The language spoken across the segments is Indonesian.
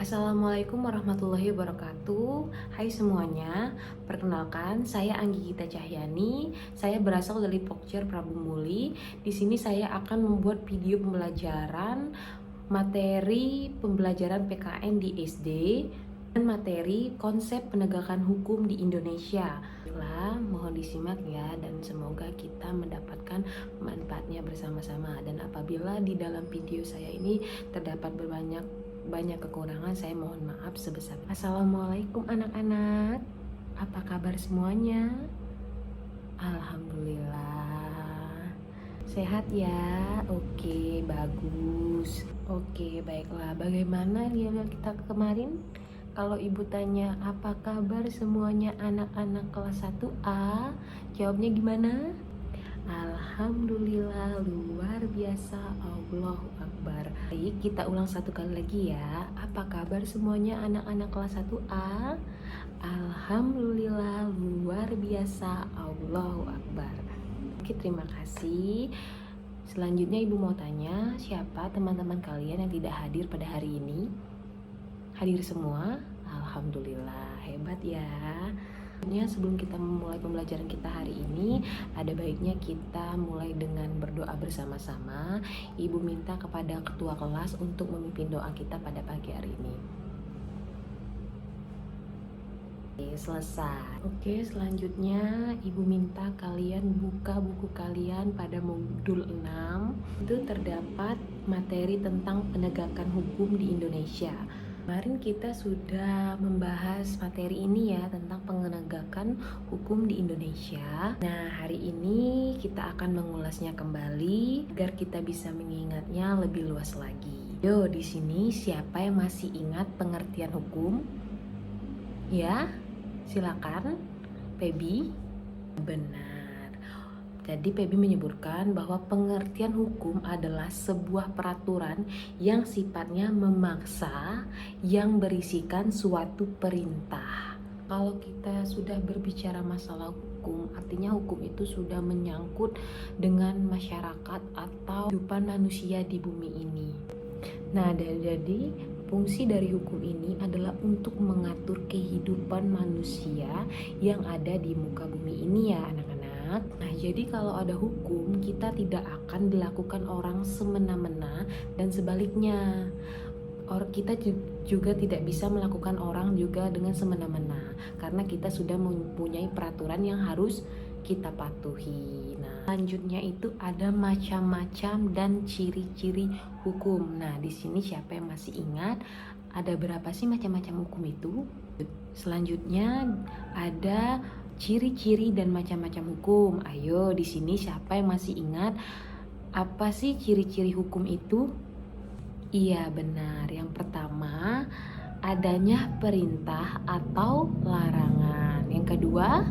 Assalamualaikum warahmatullahi wabarakatuh. Hai semuanya, perkenalkan saya Anggi Gita Cahyani. Saya berasal dari Pokjer Prabu Muli. Di sini saya akan membuat video pembelajaran materi pembelajaran PKN di SD dan materi konsep penegakan hukum di Indonesia. Mohon disimak ya, dan semoga kita mendapatkan manfaatnya bersama-sama. Dan apabila di dalam video saya ini terdapat banyak kekurangan, saya mohon maaf sebesar. Assalamualaikum anak-anak, apa kabar semuanya? Alhamdulillah sehat ya. Oke, bagus. Oke, baiklah. Bagaimana nilai kita kemarin? Kalau ibu tanya apa kabar semuanya anak-anak kelas 1A, jawabnya gimana? Alhamdulillah, luar biasa, Allahu Akbar. Baik, kita ulang satu kali lagi ya. Apa kabar semuanya anak-anak kelas 1A? Alhamdulillah, luar biasa, Allahu Akbar. Oke, terima kasih. Selanjutnya ibu mau tanya, siapa teman-teman kalian yang tidak hadir pada hari ini? Hadir semua? Alhamdulillah, hebat ya. Sebelum kita memulai pembelajaran kita hari ini, ada baiknya kita mulai dengan berdoa bersama-sama. Ibu minta kepada ketua kelas untuk memimpin doa kita pada pagi hari ini. Oke, selesai. Oke, selanjutnya ibu minta kalian buka buku kalian pada modul 6. Itu terdapat materi tentang penegakan hukum di Indonesia. Kemarin kita sudah membahas materi ini ya, tentang penegakan hukum di Indonesia. Nah, hari ini kita akan mengulasnya kembali agar kita bisa mengingatnya lebih luas lagi. Yo, di sini siapa yang masih ingat pengertian hukum? Ya, silakan. Pebi. Benar. Jadi Pebi menyebutkan bahwa pengertian hukum adalah sebuah peraturan yang sifatnya memaksa, yang berisikan suatu perintah. Kalau kita sudah berbicara masalah hukum, artinya hukum itu sudah menyangkut dengan masyarakat atau kehidupan manusia di bumi ini. Nah, jadi fungsi dari hukum ini adalah untuk mengatur kehidupan manusia yang ada di muka bumi ini ya anak-anak. Nah, jadi kalau ada hukum, kita tidak akan dilakukan orang semena-mena dan sebaliknya. Kita juga tidak bisa melakukan orang juga dengan semena-mena karena kita sudah mempunyai peraturan yang harus kita patuhi. Nah, selanjutnya itu ada macam-macam dan ciri-ciri hukum. Nah, di sini siapa yang masih ingat ada berapa sih macam-macam hukum itu? Selanjutnya ada ciri-ciri dan macam-macam hukum. Ayo, di sini siapa yang masih ingat apa sih ciri-ciri hukum itu? Iya, benar. Yang pertama, adanya perintah atau larangan. Yang kedua,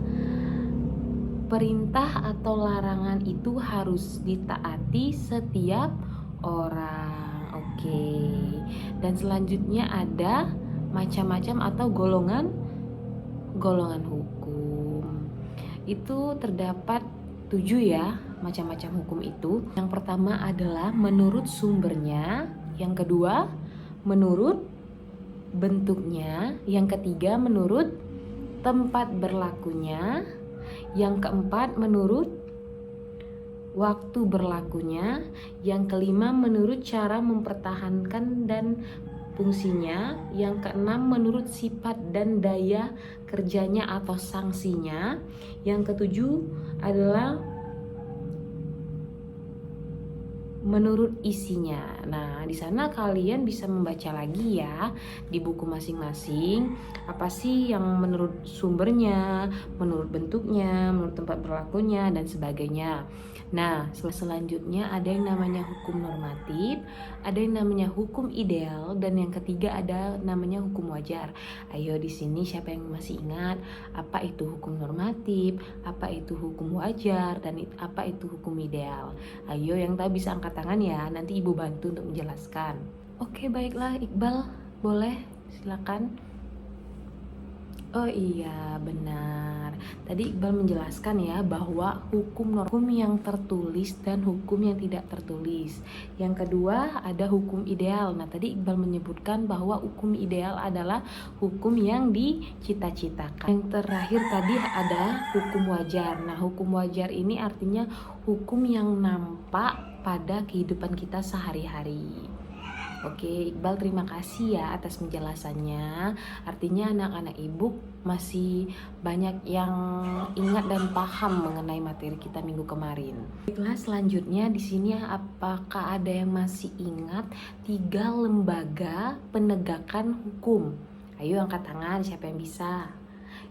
perintah atau larangan itu harus ditaati setiap orang. Oke. Dan selanjutnya ada macam-macam atau golongan hukum. Itu terdapat 7 ya macam-macam hukum itu. Yang pertama adalah menurut sumbernya, yang kedua menurut bentuknya, yang ketiga menurut tempat berlakunya, yang keempat menurut waktu berlakunya, yang kelima menurut cara mempertahankan dan fungsinya, yang keenam menurut sifat dan daya kerjanya atau sanksinya, yang ketujuh adalah menurut isinya. Nah, di sana kalian bisa membaca lagi ya di buku masing-masing apa sih yang menurut sumbernya, menurut bentuknya, menurut tempat berlakunya dan sebagainya. Nah, selanjutnya ada yang namanya hukum normatif, ada yang namanya hukum ideal, dan yang ketiga ada namanya hukum wajar. Ayo, di sini siapa yang masih ingat apa itu hukum normatif, apa itu hukum wajar, dan apa itu hukum ideal? Ayo, yang tahu bisa angkat tangan ya, nanti ibu bantu untuk menjelaskan. Oke, baiklah Iqbal, boleh silakan. Oh iya, benar. Tadi Iqbal menjelaskan ya bahwa hukum yang tertulis dan hukum yang tidak tertulis. Yang kedua ada hukum ideal. Nah, tadi Iqbal menyebutkan bahwa hukum ideal adalah hukum yang dicita-citakan. Yang terakhir tadi ada hukum wajar. Nah, hukum wajar ini artinya hukum yang nampak pada kehidupan kita sehari-hari. Oke, Iqbal terima kasih ya atas penjelasannya. Artinya anak-anak ibu masih banyak yang ingat dan paham mengenai materi kita minggu kemarin. Baiklah, selanjutnya di sini apakah ada yang masih ingat 3 lembaga penegakan hukum? Ayo angkat tangan, siapa yang bisa?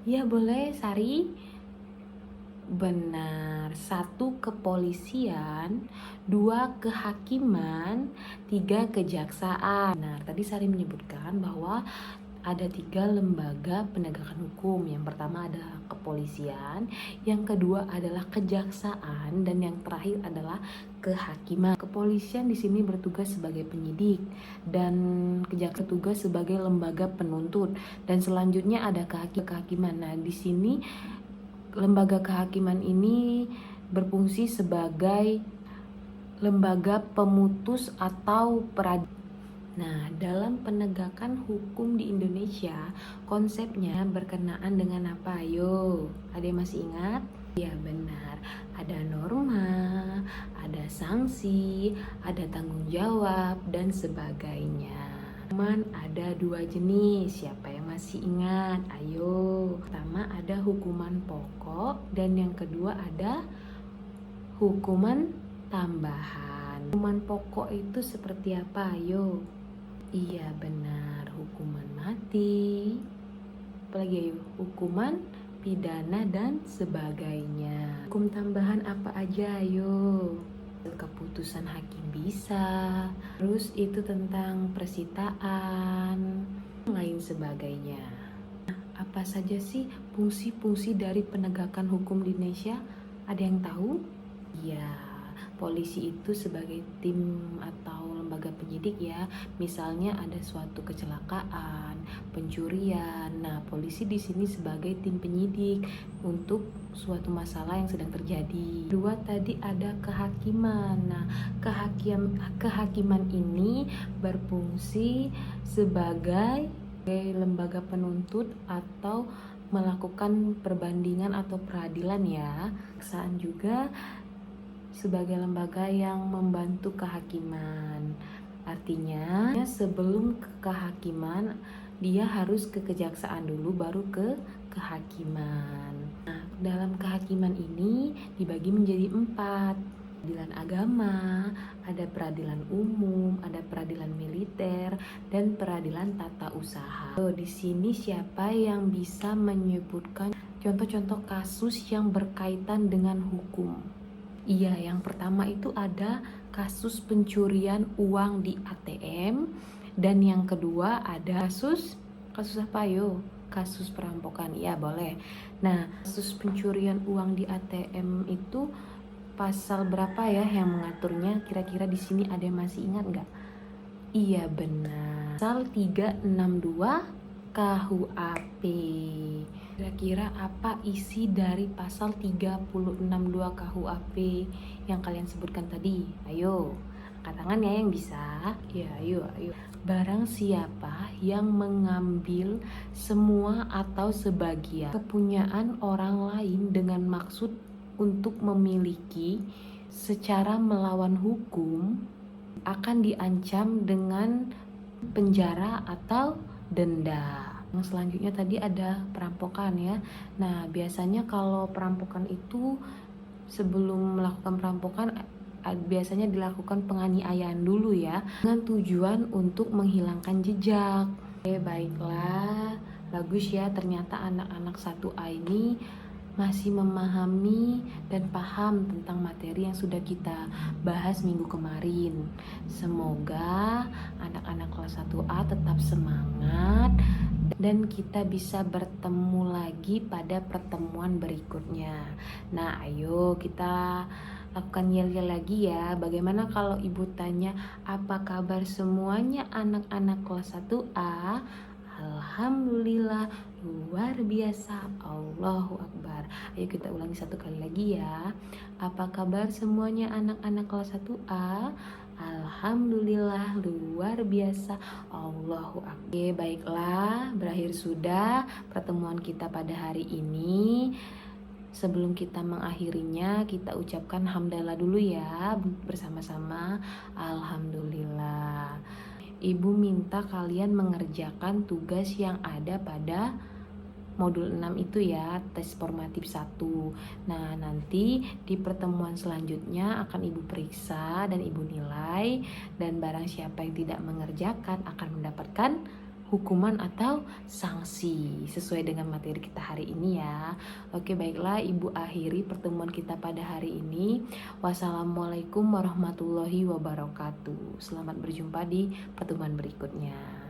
Ya boleh, Sari. Benar, 1 kepolisian, 2 kehakiman, 3 kejaksaan. Nah, tadi Sari menyebutkan bahwa ada 3 lembaga penegakan hukum. Yang pertama ada kepolisian, yang kedua adalah kejaksaan, dan yang terakhir adalah kehakiman. Kepolisian di sini bertugas sebagai penyidik dan kejaksaan tugas sebagai lembaga penuntut. Dan selanjutnya ada kehakiman. Nah, di sini lembaga kehakiman ini berfungsi sebagai lembaga pemutus atau peradilan. Nah, dalam penegakan hukum di Indonesia, konsepnya berkenaan dengan apa? Ayo, ada yang masih ingat? Ya benar, ada norma, ada sanksi, ada tanggung jawab, dan sebagainya. Hukuman ada 2 jenis, siapa yang masih ingat? Ayo, pertama ada hukuman pokok dan yang kedua ada hukuman tambahan. Hukuman pokok itu seperti apa? Ayo. Iya benar, hukuman mati. Apalagi ayo, hukuman pidana dan sebagainya. Hukum tambahan apa aja? Ayo. Keputusan hakim bisa, terus itu tentang persitaan, lain sebagainya. Nah, apa saja sih fungsi-fungsi dari penegakan hukum di Indonesia? Ada yang tahu? Ya, polisi itu sebagai tim atau lembaga penyidik ya. Misalnya ada suatu kecelakaan, pencurian. Nah, polisi di sini sebagai tim penyidik untuk suatu masalah yang sedang terjadi. Dua tadi ada kehakiman. Nah, kehakiman ini berfungsi sebagai lembaga penuntut atau melakukan perbandingan atau peradilan ya. Kejaksaan juga sebagai lembaga yang membantu kehakiman. Artinya sebelum ke kehakiman dia harus ke kejaksaan dulu baru ke kehakiman. Nah, dalam kehakiman ini dibagi menjadi 4. Peradilan agama, ada peradilan umum, ada peradilan militer, dan peradilan tata usaha. Di sini siapa yang bisa menyebutkan contoh-contoh kasus yang berkaitan dengan hukum? Iya, yang pertama itu ada kasus pencurian uang di ATM, dan yang kedua ada kasus apa yo? Kasus perampokan. Ya, boleh. Nah, kasus pencurian uang di ATM itu pasal berapa ya yang mengaturnya? Kira-kira di sini ada yang masih ingat nggak? Iya, benar. Pasal 362 KUHP. Kira-kira apa isi dari pasal 362 KUHP yang kalian sebutkan tadi? Ayo, angkat tangan ya yang bisa. Ya, ayo. Barang siapa yang mengambil semua atau sebagian kepunyaan orang lain dengan maksud untuk memiliki secara melawan hukum akan diancam dengan penjara atau denda. Yang selanjutnya tadi ada perampokan ya. Nah, biasanya kalau perampokan itu sebelum melakukan perampokan biasanya dilakukan penganiayaan dulu ya, dengan tujuan untuk menghilangkan jejak. Oke, baiklah. Bagus ya, ternyata anak-anak 1A ini masih memahami dan paham tentang materi yang sudah kita bahas minggu kemarin. Semoga anak-anak kelas 1A tetap semangat dan kita bisa bertemu lagi pada pertemuan berikutnya. Nah, ayo kita lakukan yel-yel lagi ya. Bagaimana kalau ibu tanya, apa kabar semuanya anak-anak kelas 1A? Alhamdulillah, luar biasa, Allahu Akbar. Ayo kita ulangi satu kali lagi ya. Apa kabar semuanya anak-anak kelas 1A? Alhamdulillah luar biasa, Allahu Akbar. Oke, baiklah, berakhir sudah pertemuan kita pada hari ini. Sebelum kita mengakhirinya, kita ucapkan hamdalah dulu ya bersama-sama. Alhamdulillah. Ibu minta kalian mengerjakan tugas yang ada pada modul 6 itu ya, tes formatif 1. Nah, nanti di pertemuan selanjutnya akan Ibu periksa dan Ibu nilai, dan barang siapa yang tidak mengerjakan akan mendapatkan hukuman atau sanksi sesuai dengan materi kita hari ini ya. Oke, baiklah, Ibu akhiri pertemuan kita pada hari ini. Wassalamualaikum warahmatullahi wabarakatuh. Selamat berjumpa di pertemuan berikutnya.